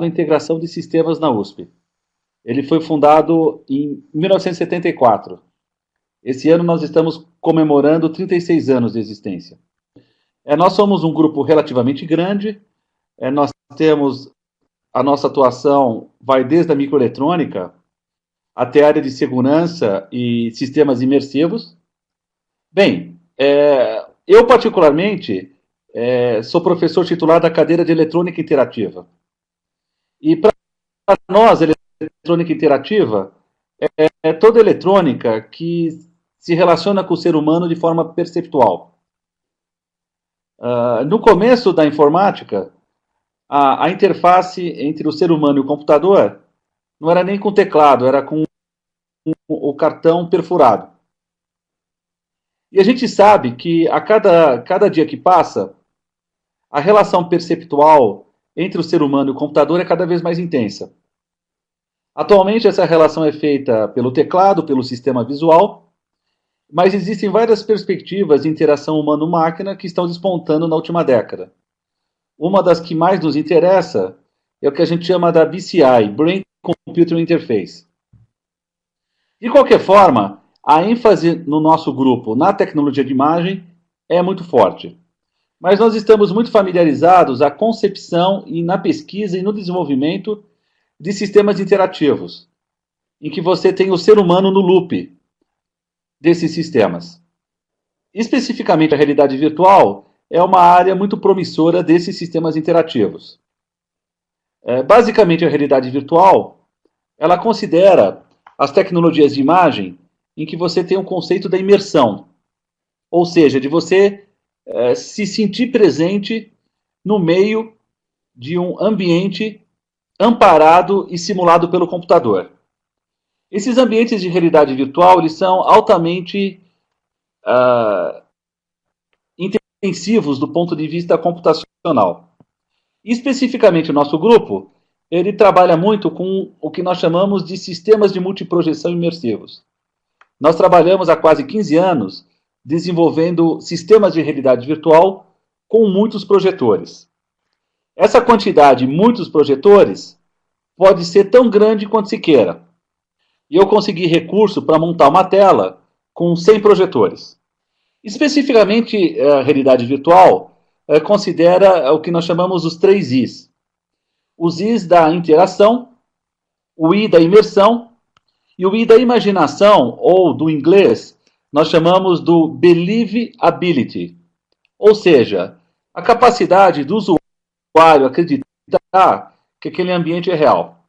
Integração de Sistemas na USP. Ele foi fundado em 1974. Esse ano nós estamos comemorando 36 anos de existência. Nós somos um grupo relativamente grande, nós temos a nossa atuação vai desde a microeletrônica até a área de segurança e sistemas imersivos. Bem, eu particularmente sou professor titular da cadeira de eletrônica interativa. E para nós, eletrônica interativa é toda eletrônica que se relaciona com o ser humano de forma perceptual. No começo da informática, a interface entre o ser humano e o computador não era nem com teclado, era com o cartão perfurado. E a gente sabe que a cada dia que passa, a relação perceptual entre o ser humano e o computador é cada vez mais intensa. Atualmente, essa relação é feita pelo teclado, pelo sistema visual, mas existem várias perspectivas de interação humano-máquina que estão despontando na última década. Uma das que mais nos interessa é o que a gente chama da BCI, Brain Computer Interface. De qualquer forma, a ênfase no nosso grupo na tecnologia de imagem é muito forte. Mas nós estamos muito familiarizados à concepção e na pesquisa e no desenvolvimento de sistemas interativos, em que você tem o ser humano no loop desses sistemas. Especificamente, a realidade virtual é uma área muito promissora desses sistemas interativos. Basicamente, a realidade virtual, ela considera as tecnologias de imagem em que você tem um conceito da imersão, ou seja, de você se sentir presente no meio de um ambiente amparado e simulado pelo computador. Esses ambientes de realidade virtual eles são altamente intensivos do ponto de vista computacional. Especificamente o nosso grupo, ele trabalha muito com o que nós chamamos de sistemas de multiprojeção imersivos. Nós trabalhamos há quase 15 anos desenvolvendo sistemas de realidade virtual com muitos projetores. Essa quantidade de muitos projetores pode ser tão grande quanto se queira. E eu consegui recurso para montar uma tela com 100 projetores. Especificamente, a realidade virtual considera o que nós chamamos os 3 Is. Os Is da interação, o I da imersão e o I da imaginação, ou do inglês, nós chamamos do believability, ou seja, a capacidade do usuário acreditar que aquele ambiente é real.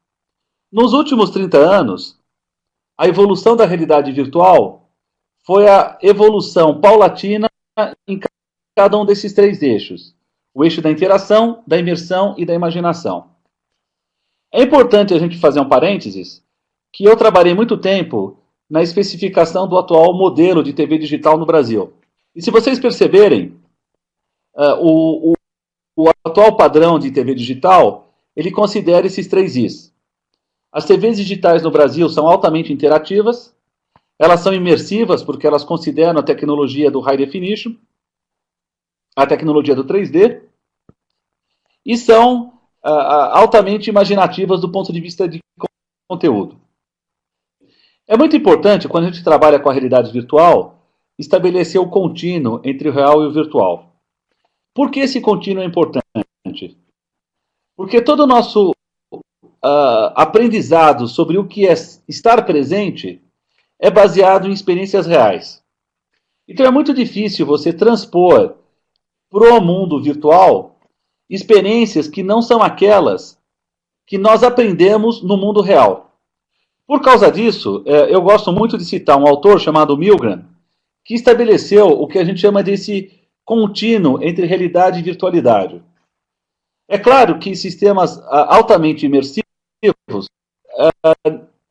Nos últimos 30 anos, a evolução da realidade virtual foi a evolução paulatina em cada um desses 3 eixos. O eixo da interação, da imersão e da imaginação. É importante a gente fazer um parênteses que eu trabalhei muito tempo na especificação do atual modelo de TV digital no Brasil. E se vocês perceberem, o atual padrão de TV digital, ele considera esses 3 Is. As TVs digitais no Brasil são altamente interativas, elas são imersivas porque elas consideram a tecnologia do High Definition, a tecnologia do 3D, e são altamente imaginativas do ponto de vista de conteúdo. É muito importante, quando a gente trabalha com a realidade virtual, estabelecer o contínuo entre o real e o virtual. Por que esse contínuo é importante? Porque todo o nosso aprendizado sobre o que é estar presente é baseado em experiências reais. Então é muito difícil você transpor para o mundo virtual experiências que não são aquelas que nós aprendemos no mundo real. Por causa disso, eu gosto muito de citar um autor chamado Milgram, que estabeleceu o que a gente chama desse contínuo entre realidade e virtualidade. É claro que sistemas altamente imersivos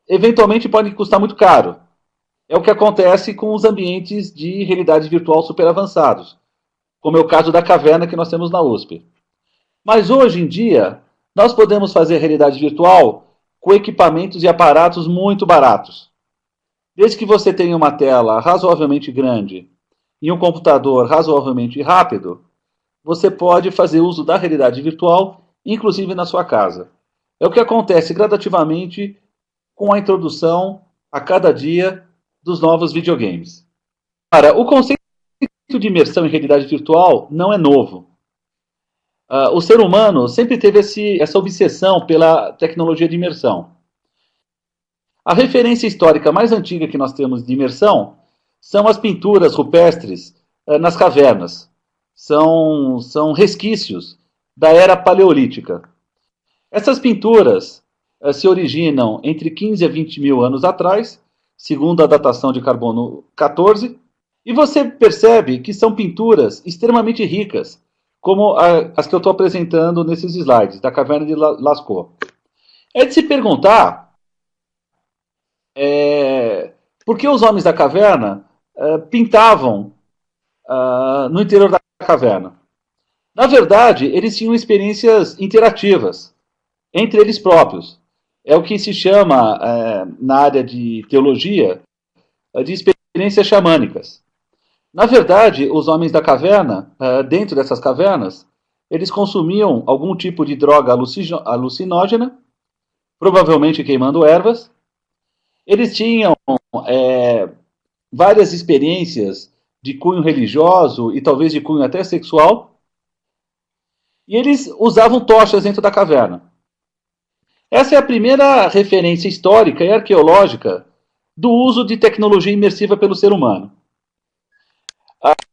eventualmente podem custar muito caro. É o que acontece com os ambientes de realidade virtual super avançados, como é o caso da caverna que nós temos na USP. Mas hoje em dia, nós podemos fazer realidade virtual com equipamentos e aparatos muito baratos. Desde que você tenha uma tela razoavelmente grande e um computador razoavelmente rápido, você pode fazer uso da realidade virtual, inclusive na sua casa. é o que acontece gradativamente com a introdução a cada dia dos novos videogames. Cara, o conceito de imersão em realidade virtual não é novo. O ser humano sempre teve essa obsessão pela tecnologia de imersão. A referência histórica mais antiga que nós temos de imersão são as pinturas rupestres nas cavernas. São resquícios da era paleolítica. Essas pinturas se originam entre 15 a 20 mil anos atrás, segundo a datação de carbono 14, e você percebe que são pinturas extremamente ricas, como as que eu estou apresentando nesses slides, da caverna de Lascaux. É de se perguntar por que os homens da caverna pintavam no interior da caverna. Na verdade, eles tinham experiências interativas entre eles próprios. É o que se chama, na área de teologia, de experiências xamânicas. Na verdade, os homens da caverna, dentro dessas cavernas, eles consumiam algum tipo de droga alucinógena, provavelmente queimando ervas. Eles tinham várias experiências de cunho religioso e talvez de cunho até sexual. E eles usavam tochas dentro da caverna. Essa é a primeira referência histórica e arqueológica do uso de tecnologia imersiva pelo ser humano.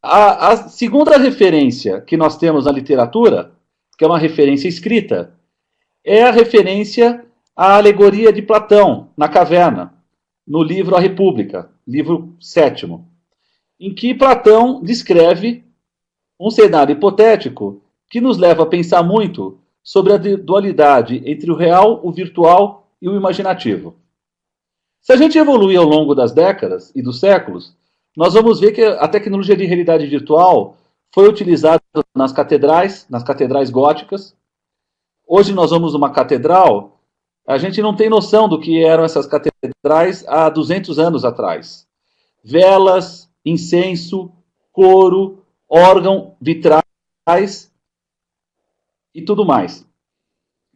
A segunda referência que nós temos na literatura, que é uma referência escrita, é a referência à alegoria de Platão, na caverna, no livro A República, livro 7º, em que Platão descreve um cenário hipotético que nos leva a pensar muito sobre a dualidade entre o real, o virtual e o imaginativo. Se a gente evoluir ao longo das décadas e dos séculos, nós vamos ver que a tecnologia de realidade virtual foi utilizada nas catedrais góticas. Hoje nós vamos numa catedral, a gente não tem noção do que eram essas catedrais há 200 anos atrás. Velas, incenso, couro, órgão, vitrais e tudo mais.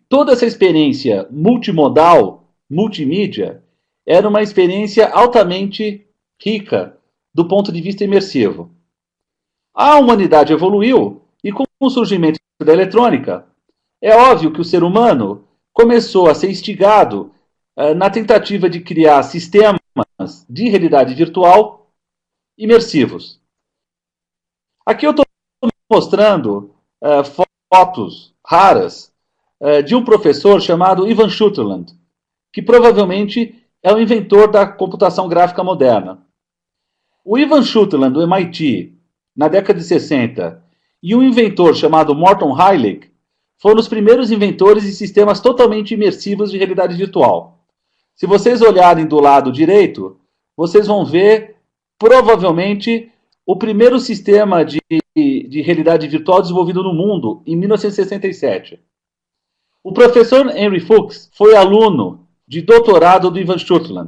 Toda essa experiência multimodal, multimídia, era uma experiência altamente rica do ponto de vista imersivo. A humanidade evoluiu e com o surgimento da eletrônica, é óbvio que o ser humano começou a ser instigado na tentativa de criar sistemas de realidade virtual imersivos. Aqui eu estou mostrando fotos raras de um professor chamado Ivan Sutherland, que provavelmente é o inventor da computação gráfica moderna. O Ivan Sutherland, do MIT, na década de 60, e um inventor chamado Morton Heilig foram os primeiros inventores de sistemas totalmente imersivos de realidade virtual. Se vocês olharem do lado direito, vocês vão ver, provavelmente, o primeiro sistema de realidade virtual desenvolvido no mundo, em 1967. O professor Henry Fuchs foi aluno de doutorado do Ivan Sutherland.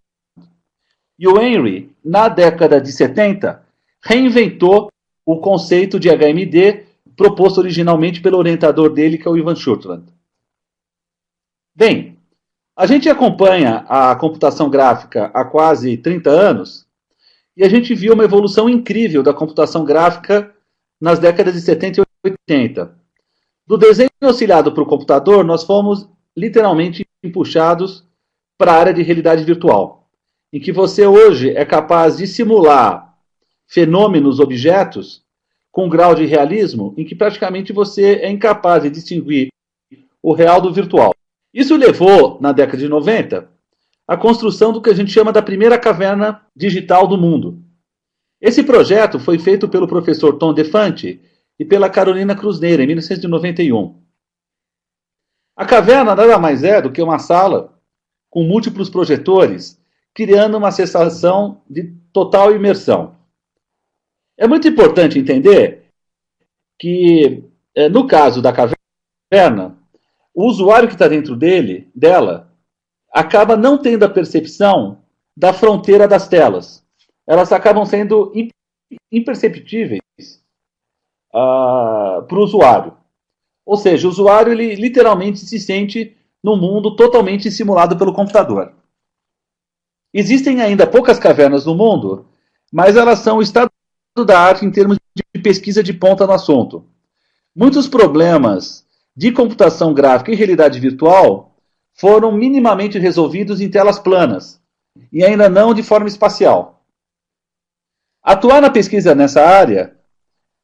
E o Henry, na década de 70, reinventou o conceito de HMD proposto originalmente pelo orientador dele, que é o Ivan Sutherland. Bem, a gente acompanha a computação gráfica há quase 30 anos e a gente viu uma evolução incrível da computação gráfica nas décadas de 70 e 80. Do desenho auxiliado para o computador, nós fomos literalmente puxados para a área de realidade virtual, em que você hoje é capaz de simular fenômenos, objetos, com um grau de realismo em que praticamente você é incapaz de distinguir o real do virtual. Isso levou, na década de 90, à construção do que a gente chama da primeira caverna digital do mundo. Esse projeto foi feito pelo professor Tom Defante e pela Carolina Cruzneira, em 1991. A caverna nada mais é do que uma sala com múltiplos projetores, criando uma sensação de total imersão. É muito importante entender que, no caso da caverna, o usuário que está dentro dela acaba não tendo a percepção da fronteira das telas. Elas acabam sendo imperceptíveis para o usuário. Ou seja, o usuário ele literalmente se sente num mundo totalmente simulado pelo computador. Existem ainda poucas cavernas no mundo, mas elas são o estado da arte em termos de pesquisa de ponta no assunto. Muitos problemas de computação gráfica e realidade virtual foram minimamente resolvidos em telas planas, e ainda não de forma espacial. Atuar na pesquisa nessa área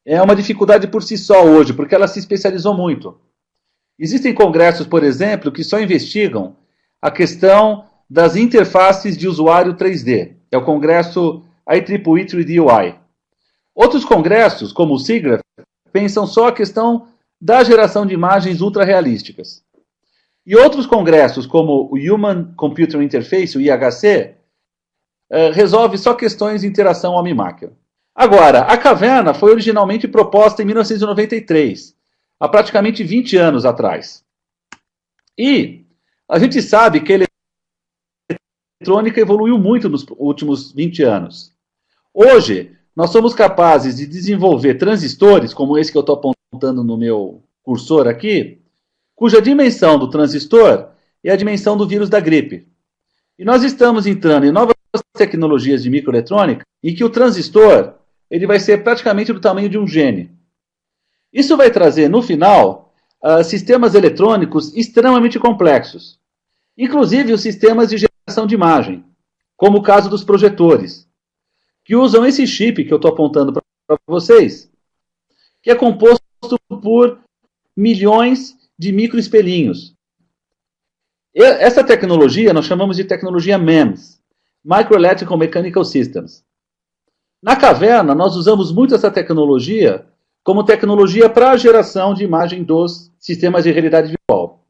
é uma dificuldade por si só hoje, porque ela se especializou muito. Existem congressos, por exemplo, que só investigam a questão das interfaces de usuário 3D. É o congresso IEEE 3DUI. Outros congressos, como o SIGGRAPH, pensam só a questão da geração de imagens ultra-realísticas. E outros congressos, como o Human Computer Interface, o IHC, resolve só questões de interação homem-máquina. Agora, a caverna foi originalmente proposta em 1993, há praticamente 20 anos atrás. E a gente sabe que a eletrônica evoluiu muito nos últimos 20 anos. Hoje, nós somos capazes de desenvolver transistores, como esse que eu estou apontando no meu cursor aqui, cuja dimensão do transistor é a dimensão do vírus da gripe. E nós estamos entrando em novas tecnologias de microeletrônica em que o transistor ele vai ser praticamente do tamanho de um gene. Isso vai trazer, no final, sistemas eletrônicos extremamente complexos, inclusive os sistemas de geração de imagem, como o caso dos projetores, que usam esse chip que eu estou apontando para vocês, que é composto por milhões de microespelhinhos. Essa tecnologia nós chamamos de tecnologia MEMS, Microelectrical Mechanical Systems. Na caverna, nós usamos muito essa tecnologia como tecnologia para a geração de imagem dos sistemas de realidade virtual.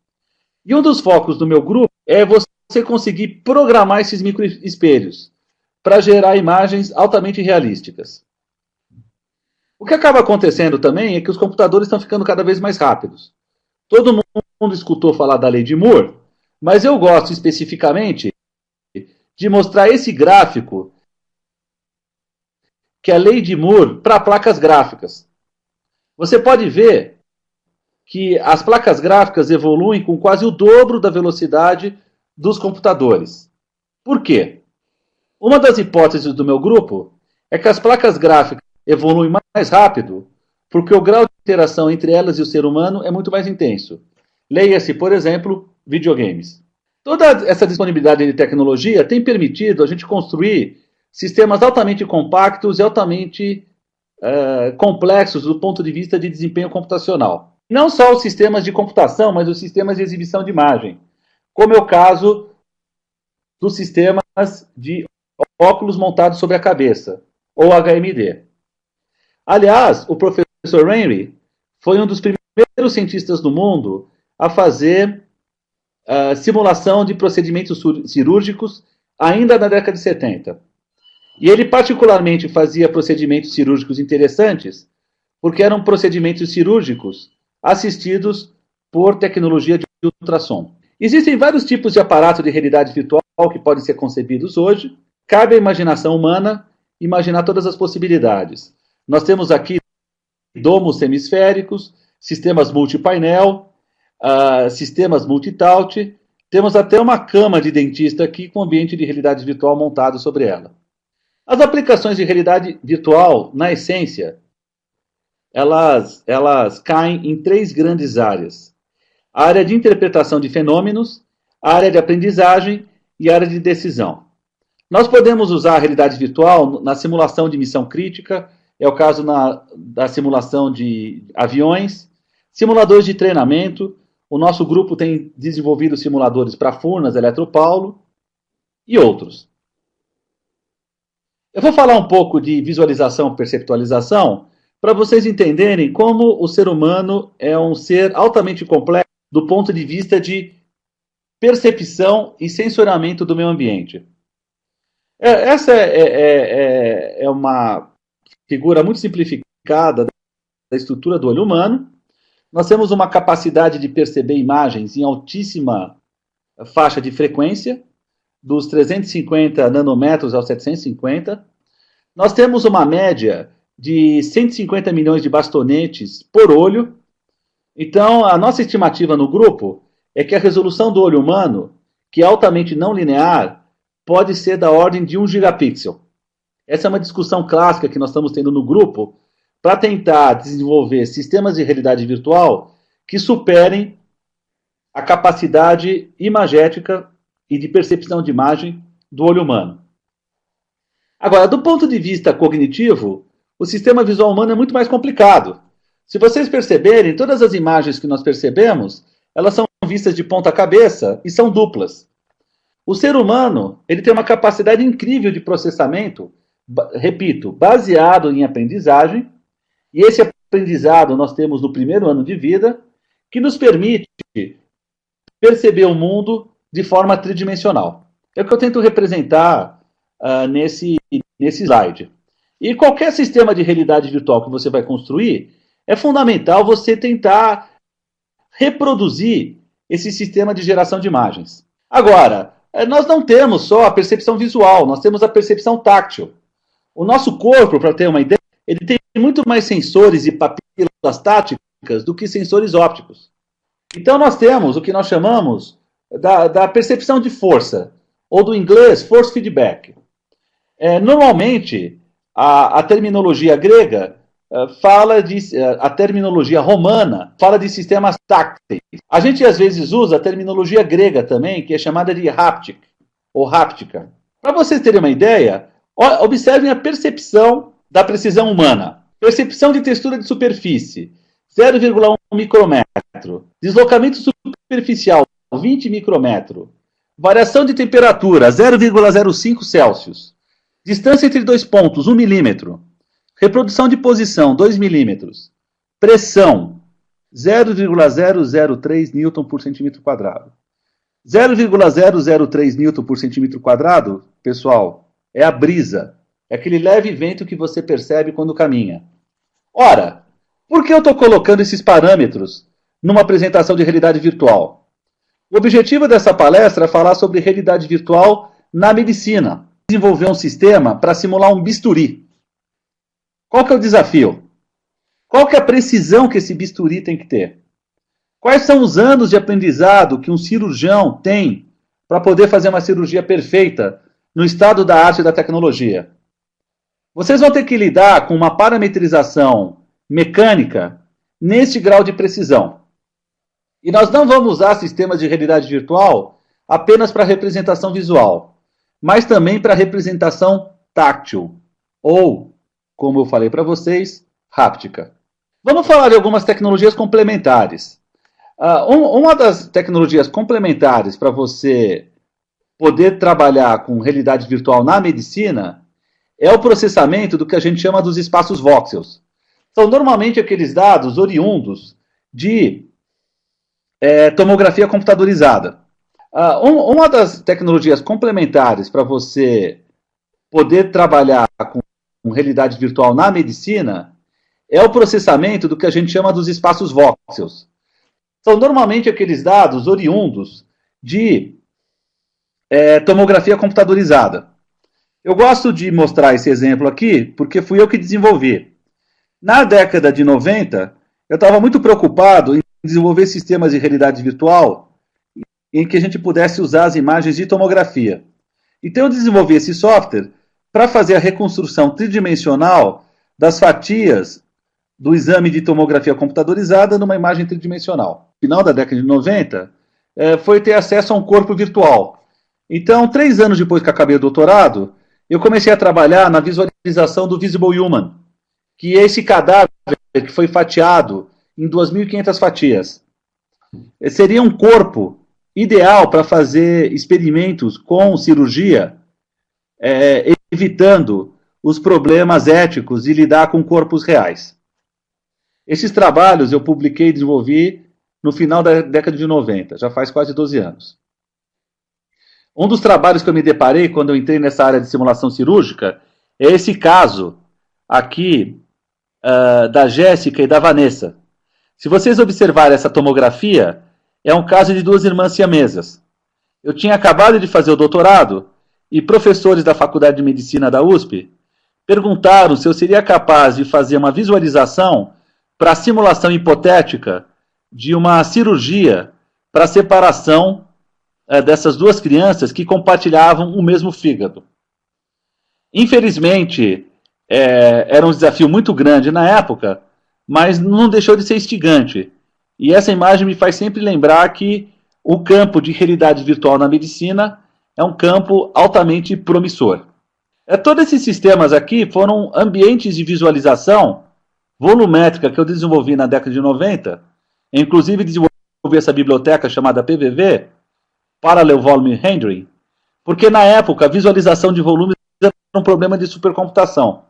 E um dos focos do meu grupo é você conseguir programar esses microespelhos para gerar imagens altamente realísticas. O que acaba acontecendo também é que os computadores estão ficando cada vez mais rápidos. Todo mundo escutou falar da lei de Moore, mas eu gosto especificamente de mostrar esse gráfico que é a lei de Moore para placas gráficas. Você pode ver que as placas gráficas evoluem com quase o dobro da velocidade dos computadores. Por quê? Uma das hipóteses do meu grupo é que as placas gráficas evoluem mais rápido porque o grau de interação entre elas e o ser humano é muito mais intenso. Leia-se, por exemplo, videogames. Toda essa disponibilidade de tecnologia tem permitido a gente construir sistemas altamente compactos e altamente complexos do ponto de vista de desempenho computacional. Não só os sistemas de computação, mas os sistemas de exibição de imagem, como é o caso dos sistemas de óculos montados sobre a cabeça, ou HMD. Aliás, o professor Henry foi um dos primeiros cientistas do mundo a fazer simulação de procedimentos cirúrgicos ainda na década de 70. E ele particularmente fazia procedimentos cirúrgicos interessantes, porque eram procedimentos cirúrgicos assistidos por tecnologia de ultrassom. Existem vários tipos de aparato de realidade virtual que podem ser concebidos hoje. Cabe à imaginação humana imaginar todas as possibilidades. Nós temos aqui domos semisféricos, sistemas multipainel, sistemas multitouch. Temos até uma cama de dentista aqui com ambiente de realidade virtual montado sobre ela. As aplicações de realidade virtual, na essência, elas caem em três grandes áreas. A área de interpretação de fenômenos, a área de aprendizagem e a área de decisão. Nós podemos usar a realidade virtual na simulação de missão crítica, é o caso da simulação de aviões, simuladores de treinamento. O nosso grupo tem desenvolvido simuladores para Furnas, Eletropaulo e outros. Eu vou falar um pouco de visualização e perceptualização para vocês entenderem como o ser humano é um ser altamente complexo do ponto de vista de percepção e sensoriamento do meio ambiente. Essa é uma figura muito simplificada da estrutura do olho humano. Nós temos uma capacidade de perceber imagens em altíssima faixa de frequência, dos 350 nanômetros aos 750. Nós temos uma média de 150 milhões de bastonetes por olho. Então, a nossa estimativa no grupo é que a resolução do olho humano, que é altamente não linear, pode ser da ordem de 1 gigapixel. Essa é uma discussão clássica que nós estamos tendo no grupo para tentar desenvolver sistemas de realidade virtual que superem a capacidade imagética e de percepção de imagem do olho humano. Agora, do ponto de vista cognitivo, o sistema visual humano é muito mais complicado. Se vocês perceberem, todas as imagens que nós percebemos, elas são vistas de ponta cabeça e são duplas. O ser humano, ele tem uma capacidade incrível de processamento, repito, baseado em aprendizagem, e esse aprendizado nós temos no primeiro ano de vida, que nos permite perceber o mundo de forma tridimensional. É o que eu tento representar nesse slide. E qualquer sistema de realidade virtual que você vai construir, é fundamental você tentar reproduzir esse sistema de geração de imagens. Agora, nós não temos só a percepção visual, nós temos a percepção táctil. O nosso corpo, para ter uma ideia, ele tem muito mais sensores e papilas táticas do que sensores ópticos. Então nós temos o que nós chamamos da percepção de força, ou do inglês force feedback. Normalmente, a terminologia grega a terminologia romana fala de sistemas tácteis. A gente às vezes usa a terminologia grega também, que é chamada de haptic, ou háptica. Para vocês terem uma ideia, observem a percepção da precisão humana. Percepção de textura de superfície, 0,1 micrômetro. Deslocamento superficial, 20 micrômetro. Variação de temperatura, 0,05 Celsius. Distância entre dois pontos, 1 milímetro. Reprodução de posição, 2 milímetros. Pressão, 0,003 newton por centímetro quadrado. 0,003 newton por centímetro quadrado, pessoal, é a brisa. É aquele leve vento que você percebe quando caminha. Ora, por que eu estou colocando esses parâmetros numa apresentação de realidade virtual? O objetivo dessa palestra é falar sobre realidade virtual na medicina. Desenvolver um sistema para simular um bisturi. Qual que é o desafio? Qual que é a precisão que esse bisturi tem que ter? Quais são os anos de aprendizado que um cirurgião tem para poder fazer uma cirurgia perfeita no estado da arte e da tecnologia? Vocês vão ter que lidar com uma parametrização mecânica neste grau de precisão. E nós não vamos usar sistemas de realidade virtual apenas para representação visual, mas também para representação táctil, ou, como eu falei para vocês, háptica. Vamos falar de algumas tecnologias complementares. Uma das tecnologias complementares para você poder trabalhar com realidade virtual na medicina é o processamento do que a gente chama dos espaços voxels. São normalmente aqueles dados oriundos de tomografia computadorizada. Uma das tecnologias complementares para você poder trabalhar com realidade virtual na medicina é o processamento do que a gente chama dos espaços voxels. São normalmente aqueles dados oriundos de tomografia computadorizada. Eu gosto de mostrar esse exemplo aqui porque fui eu que desenvolvi. Na década de 90, eu estava muito preocupado em desenvolver sistemas de realidade virtual em que a gente pudesse usar as imagens de tomografia. Então eu desenvolvi esse software para fazer a reconstrução tridimensional das fatias do exame de tomografia computadorizada numa imagem tridimensional. No final da década de 90, foi ter acesso a um corpo virtual. Então, 3 anos depois que acabei o doutorado, eu comecei a trabalhar na visualização do Visible Human, que é esse cadáver que foi fatiado em 2.500 fatias. Seria um corpo ideal para fazer experimentos com cirurgia, evitando os problemas éticos de lidar com corpos reais. Esses trabalhos eu publiquei e desenvolvi no final da década de 90, já faz quase 12 anos. Um dos trabalhos que eu me deparei quando eu entrei nessa área de simulação cirúrgica é esse caso aqui da Jéssica e da Vanessa. Se vocês observarem essa tomografia, é um caso de 2 irmãs siamesas. Eu tinha acabado de fazer o doutorado e professores da Faculdade de Medicina da USP perguntaram se eu seria capaz de fazer uma visualização para a simulação hipotética de uma cirurgia para a separação dessas duas crianças que compartilhavam o mesmo fígado. Infelizmente, era um desafio muito grande na época, mas não deixou de ser instigante. E essa imagem me faz sempre lembrar que o campo de realidade virtual na medicina é um campo altamente promissor. Todos esses sistemas aqui foram ambientes de visualização volumétrica que eu desenvolvi na década de 90, inclusive desenvolvi essa biblioteca chamada PVV, Parallel Volume Rendering, porque na época a visualização de volumes era um problema de supercomputação.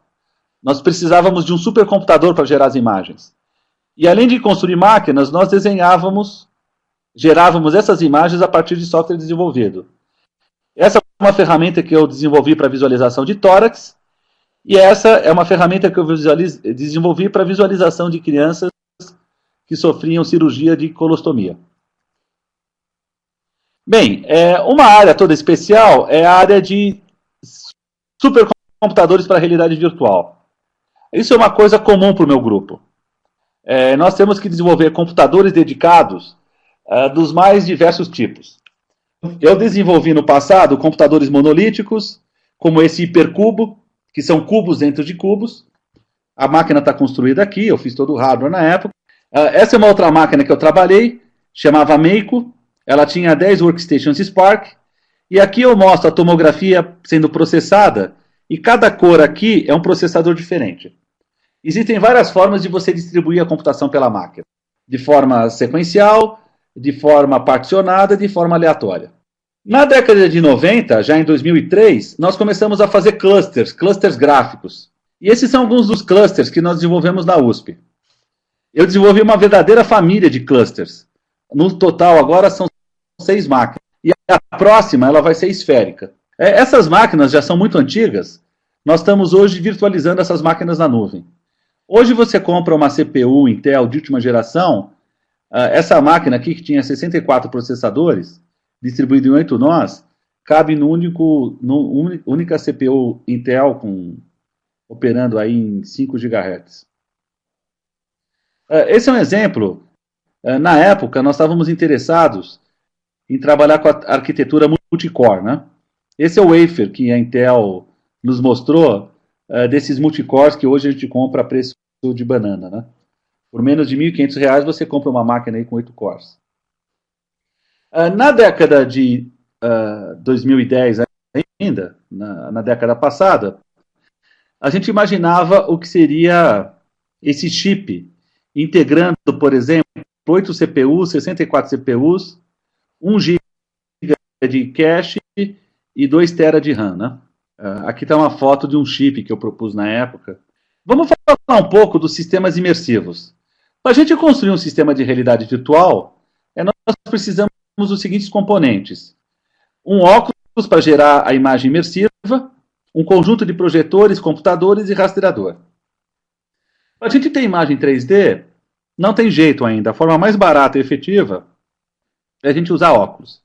Nós precisávamos de um supercomputador para gerar as imagens. E além de construir máquinas, nós gerávamos essas imagens a partir de software desenvolvido. Essa é uma ferramenta que eu desenvolvi para visualização de tórax, e essa é uma ferramenta que eu desenvolvi para visualização de crianças que sofriam cirurgia de colostomia. Bem, uma área toda especial é a área de supercomputadores para realidade virtual. Isso é uma coisa comum para o meu grupo. Nós temos que desenvolver computadores dedicados dos mais diversos tipos. Eu desenvolvi no passado computadores monolíticos, como esse hipercubo, que são cubos dentro de cubos. A máquina está construída aqui, eu fiz todo o hardware na época. Essa é uma outra máquina que eu trabalhei, chamava Meiko. Ela tinha 10 workstations Spark. E aqui eu mostro a tomografia sendo processada, e cada cor aqui é um processador diferente. Existem várias formas de você distribuir a computação pela máquina. De forma sequencial, de forma particionada, de forma aleatória. Na década de 90, já em 2003, nós começamos a fazer clusters gráficos. E esses são alguns dos clusters que nós desenvolvemos na USP. Eu desenvolvi uma verdadeira família de clusters. No total, agora são 6 máquinas. E a próxima ela vai ser esférica. Essas máquinas já são muito antigas. Nós estamos hoje virtualizando essas máquinas na nuvem. Hoje você compra uma CPU Intel de última geração. Essa máquina aqui, que tinha 64 processadores, distribuído em 8 nós, cabe no única CPU Intel operando aí em 5 GHz. Esse é um exemplo. Na época, nós estávamos interessados em trabalhar com a arquitetura multicore, né? Esse é o wafer que a Intel nos mostrou, desses multicores que hoje a gente compra a preço de banana, né? Por menos de R$ 1.500 você compra uma máquina aí com 8 cores. Na década de 2010 ainda, na década passada, a gente imaginava o que seria esse chip, integrando, por exemplo, 8 CPUs, 64 CPUs, 1 GB de cache e 2 TB de RAM, né? Aqui está uma foto de um chip que eu propus na época. Vamos falar um pouco dos sistemas imersivos. Para a gente construir um sistema de realidade virtual, nós precisamos dos seguintes componentes. Um óculos para gerar a imagem imersiva, um conjunto de projetores, computadores e rastreador. Para a gente ter imagem 3D, não tem jeito ainda. A forma mais barata e efetiva é a gente usar óculos.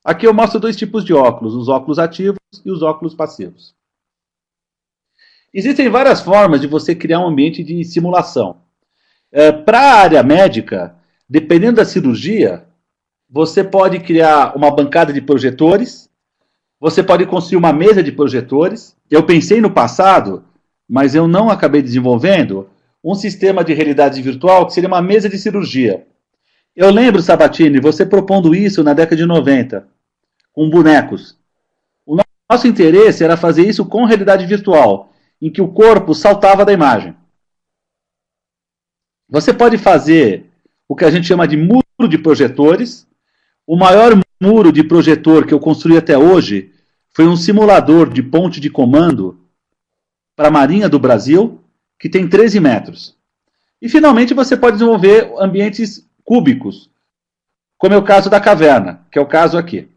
Aqui eu mostro 2 tipos de óculos, os óculos ativos e os óculos passivos. Existem várias formas de você criar um ambiente de simulação. Para a área médica, dependendo da cirurgia, você pode criar uma bancada de projetores, você pode construir uma mesa de projetores. Eu pensei no passado, mas eu não acabei desenvolvendo, um sistema de realidade virtual que seria uma mesa de cirurgia. Eu lembro, Sabatini, você propondo isso na década de 90, com bonecos. O nosso interesse era fazer isso com realidade virtual, em que o corpo saltava da imagem. Você pode fazer o que a gente chama de muro de projetores. O maior muro de projetor que eu construí até hoje foi um simulador de ponte de comando para a Marinha do Brasil, que tem 13 metros. E, finalmente, você pode desenvolver ambientes cúbicos, como é o caso da caverna, que é o caso aqui.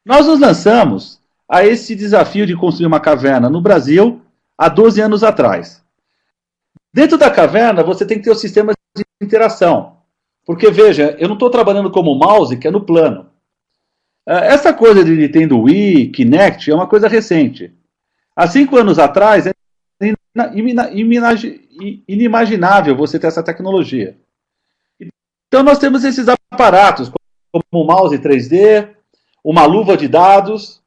Nós nos lançamos a esse desafio de construir uma caverna no Brasil há 12 anos atrás. Dentro da caverna, você tem que ter os sistemas de interação. Porque, veja, eu não estou trabalhando como mouse, que é no plano. Essa coisa de Nintendo Wii, Kinect, é uma coisa recente. Há 5 anos atrás, é inimaginável você ter essa tecnologia. Então nós temos esses aparatos, como o mouse 3D, uma luva de dados,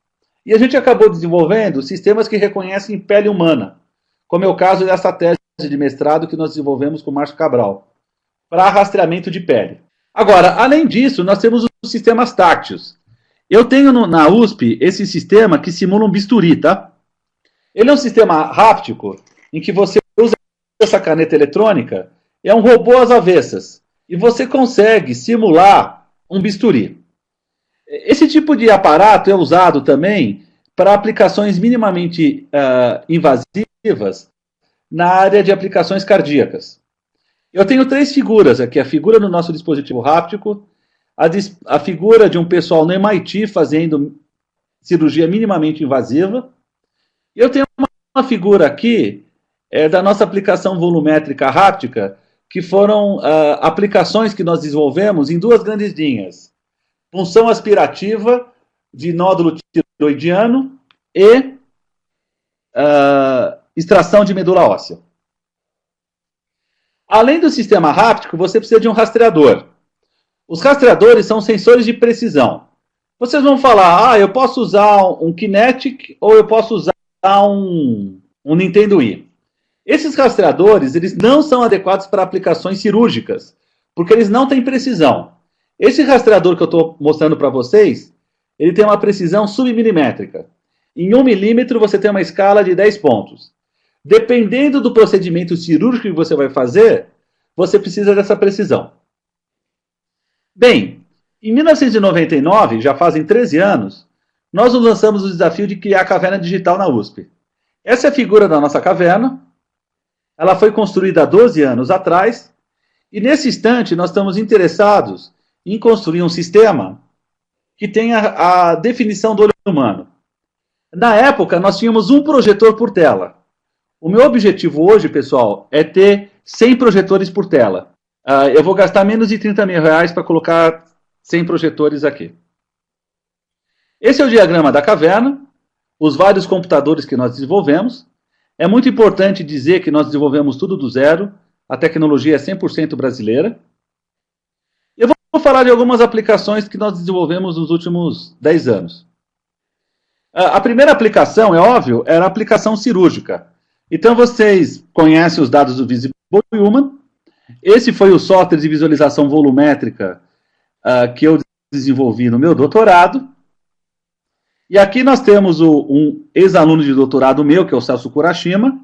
e a gente acabou desenvolvendo sistemas que reconhecem pele humana, como é o caso dessa tese de mestrado que nós desenvolvemos com o Márcio Cabral, para rastreamento de pele. Agora, além disso, nós temos os sistemas tácteis. Eu tenho na USP esse sistema que simula um bisturi, tá? Ele é um sistema háptico em que você usa essa caneta eletrônica, é um robô às avessas, e você consegue simular um bisturi. Esse tipo de aparato é usado também para aplicações minimamente invasivas na área de aplicações cardíacas. Eu tenho 3 figuras aqui, a figura do nosso dispositivo háptico, a figura de um pessoal no MIT fazendo cirurgia minimamente invasiva, e eu tenho uma figura aqui da nossa aplicação volumétrica háptica, que foram aplicações que nós desenvolvemos em 2 grandes linhas. Punção aspirativa de nódulo tiroidiano e extração de medula óssea. Além do sistema háptico, você precisa de um rastreador. Os rastreadores são sensores de precisão. Vocês vão falar, eu posso usar um Kinetic ou eu posso usar um Nintendo Wii. Esses rastreadores, eles não são adequados para aplicações cirúrgicas, porque eles não têm precisão. Esse rastreador que eu estou mostrando para vocês, ele tem uma precisão submilimétrica. Em 1 milímetro você tem uma escala de 10 pontos. Dependendo do procedimento cirúrgico que você vai fazer, você precisa dessa precisão. Bem, em 1999, já fazem 13 anos, nós nos lançamos o desafio de criar a caverna digital na USP. Essa é a figura da nossa caverna. Ela foi construída há 12 anos atrás. E nesse instante nós estamos interessados em construir um sistema que tenha a definição do olho humano. Na época, nós tínhamos um projetor por tela. O meu objetivo hoje, pessoal, é ter 100 projetores por tela. Eu vou gastar menos de R$30 mil para colocar 100 projetores aqui. Esse é o diagrama da caverna, os vários computadores que nós desenvolvemos. É muito importante dizer que nós desenvolvemos tudo do zero, a tecnologia é 100% brasileira. Eu vou falar de algumas aplicações que nós desenvolvemos nos últimos 10 anos. A primeira aplicação, é óbvio, era a aplicação cirúrgica. Então vocês conhecem os dados do Visible Human. Esse foi o software de visualização volumétrica que eu desenvolvi no meu doutorado. E aqui nós temos um ex-aluno de doutorado meu, que é o Celso Kurashima.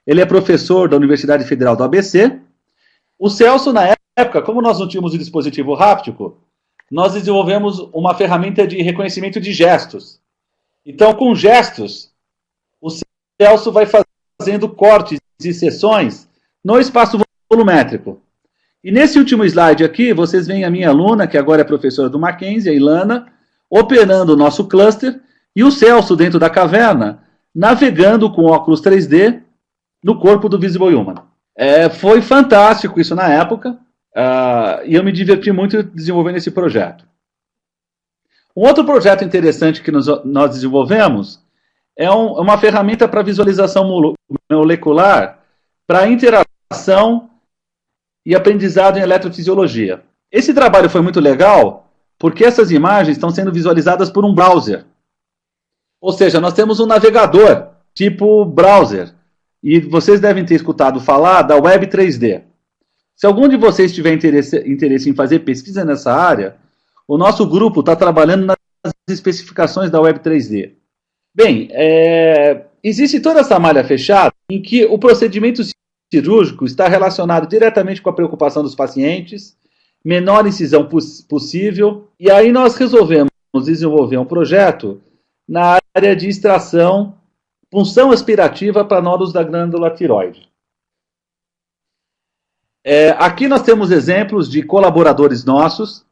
Ele é professor da Universidade Federal do ABC. O Celso, na época, como nós não tínhamos o dispositivo háptico, nós desenvolvemos uma ferramenta de reconhecimento de gestos. Então, com gestos, o Celso vai fazendo cortes e seções no espaço volumétrico. E nesse último slide aqui, vocês veem a minha aluna, que agora é professora do Mackenzie, a Ilana, operando o nosso cluster, e o Celso dentro da caverna, navegando com óculos 3D no corpo do Visible Human. Foi fantástico isso na época, e eu me diverti muito desenvolvendo esse projeto. Um outro projeto interessante que nós desenvolvemos é uma ferramenta para visualização molecular para interação e aprendizado em eletrofisiologia. Esse trabalho foi muito legal porque essas imagens estão sendo visualizadas por um browser. Ou seja, nós temos um navegador tipo browser. E vocês devem ter escutado falar da Web 3D. Se algum de vocês tiver interesse em fazer pesquisa nessa área, o nosso grupo está trabalhando nas especificações da Web 3D. Bem, existe toda essa malha fechada em que o procedimento cirúrgico está relacionado diretamente com a preocupação dos pacientes, menor incisão possível, e aí nós resolvemos desenvolver um projeto na área de extração, punção aspirativa para nódulos da glândula tiroide. Aqui nós temos exemplos de colaboradores nossos,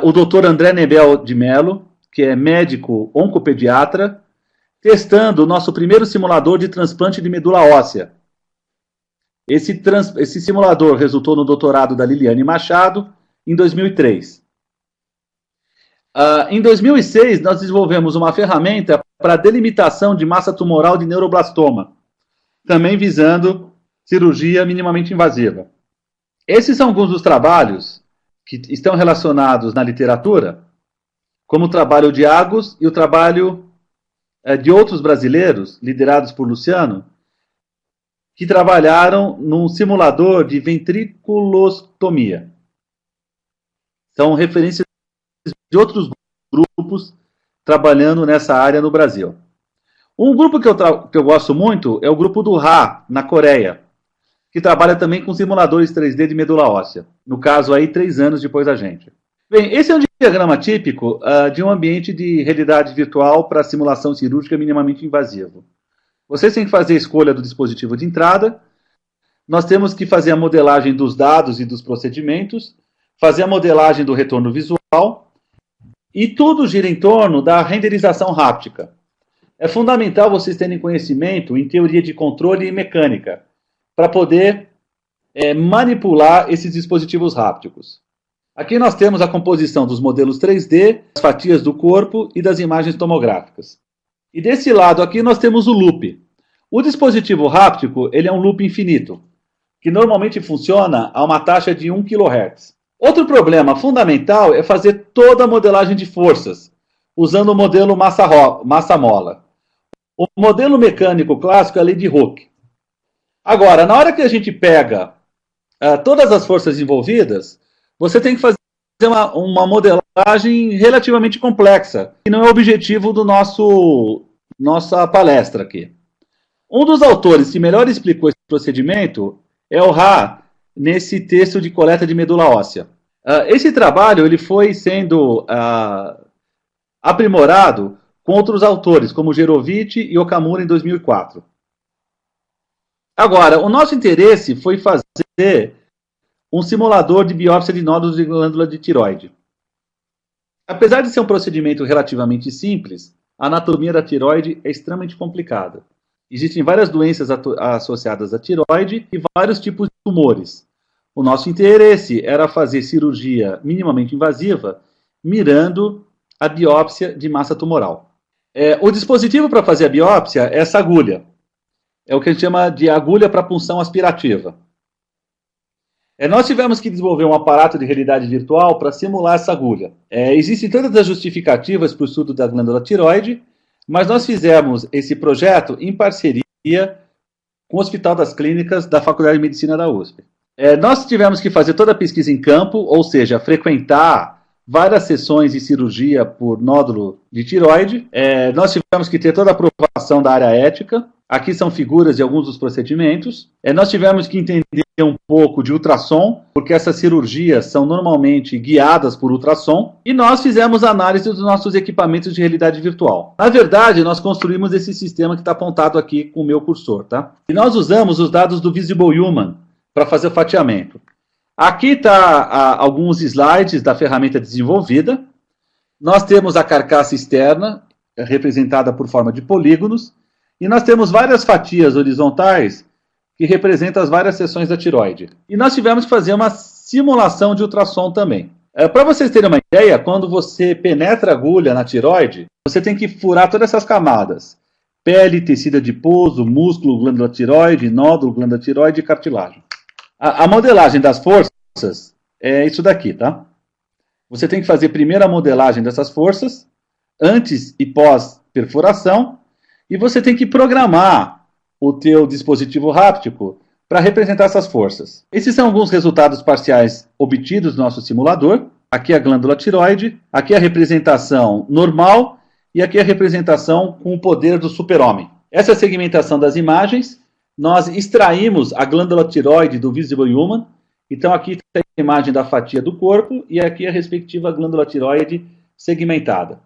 o Dr. André Nebel de Mello, que é médico oncopediatra, testando o nosso primeiro simulador de transplante de medula óssea. Esse simulador resultou no doutorado da Liliane Machado, em 2003. Em 2006, nós desenvolvemos uma ferramenta para delimitação de massa tumoral de neuroblastoma, também visando cirurgia minimamente invasiva. Esses são alguns dos trabalhos que estão relacionados na literatura, como o trabalho de Agus e o trabalho de outros brasileiros, liderados por Luciano, que trabalharam num simulador de ventriculostomia. São referências de outros grupos trabalhando nessa área no Brasil. Um grupo que eu gosto muito é o grupo do Ra, na Coreia, que trabalha também com simuladores 3D de medula óssea. No caso aí, 3 anos depois da gente. Bem, esse é um diagrama típico de um ambiente de realidade virtual para simulação cirúrgica minimamente invasivo. Vocês têm que fazer a escolha do dispositivo de entrada, nós temos que fazer a modelagem dos dados e dos procedimentos, fazer a modelagem do retorno visual, e tudo gira em torno da renderização háptica. É fundamental vocês terem conhecimento em teoria de controle e mecânica, para poder manipular esses dispositivos hápticos. Aqui nós temos a composição dos modelos 3D, das fatias do corpo e das imagens tomográficas. E desse lado aqui nós temos o loop. O dispositivo háptico ele é um loop infinito, que normalmente funciona a uma taxa de 1 kHz. Outro problema fundamental é fazer toda a modelagem de forças, usando o modelo massa-mola. O modelo mecânico clássico é a lei de Hooke. Agora, na hora que a gente pega todas as forças envolvidas, você tem que fazer uma modelagem relativamente complexa, que não é o objetivo do nossa palestra aqui. Um dos autores que melhor explicou esse procedimento é o Ra, nesse texto de coleta de medula óssea. Esse trabalho ele foi sendo aprimorado com outros autores, como Gerovitch e Okamura em 2004. Agora, o nosso interesse foi fazer um simulador de biópsia de nódulos de glândula de tireoide. Apesar de ser um procedimento relativamente simples, a anatomia da tireoide é extremamente complicada. Existem várias doenças associadas à tireoide e vários tipos de tumores. O nosso interesse era fazer cirurgia minimamente invasiva, mirando a biópsia de massa tumoral. O dispositivo para fazer a biópsia é essa agulha. É o que a gente chama de agulha para punção aspirativa. Nós tivemos que desenvolver um aparato de realidade virtual para simular essa agulha. Existem todas as justificativas para o estudo da glândula tireoide, mas nós fizemos esse projeto em parceria com o Hospital das Clínicas da Faculdade de Medicina da USP. Nós tivemos que fazer toda a pesquisa em campo, ou seja, frequentar várias sessões de cirurgia por nódulo de tireoide. Nós tivemos que ter toda a aprovação da área ética. Aqui são figuras de alguns dos procedimentos. Nós tivemos que entender um pouco de ultrassom, porque essas cirurgias são normalmente guiadas por ultrassom. E nós fizemos análise dos nossos equipamentos de realidade virtual. Na verdade, nós construímos esse sistema que está apontado aqui com o meu cursor, tá? E nós usamos os dados do Visible Human para fazer o fatiamento. Aqui está alguns slides da ferramenta desenvolvida. Nós temos a carcaça externa, representada por forma de polígonos, e nós temos várias fatias horizontais que representam as várias seções da tireoide. E nós tivemos que fazer uma simulação de ultrassom também. Para vocês terem uma ideia, quando você penetra a agulha na tireoide, você tem que furar todas essas camadas. Pele, tecido adiposo, músculo, glândula tireoide, nódulo, glândula tireoide e cartilagem. A modelagem das forças é isso daqui, tá? Você tem que fazer primeiro a modelagem dessas forças, antes e pós perfuração, e você tem que programar o teu dispositivo háptico para representar essas forças. Esses são alguns resultados parciais obtidos no nosso simulador. Aqui a glândula tireoide, aqui a representação normal e aqui a representação com o poder do super-homem. Essa é a segmentação das imagens. Nós extraímos a glândula tireoide do Visible Human. Então aqui está a imagem da fatia do corpo e aqui a respectiva glândula tireoide segmentada.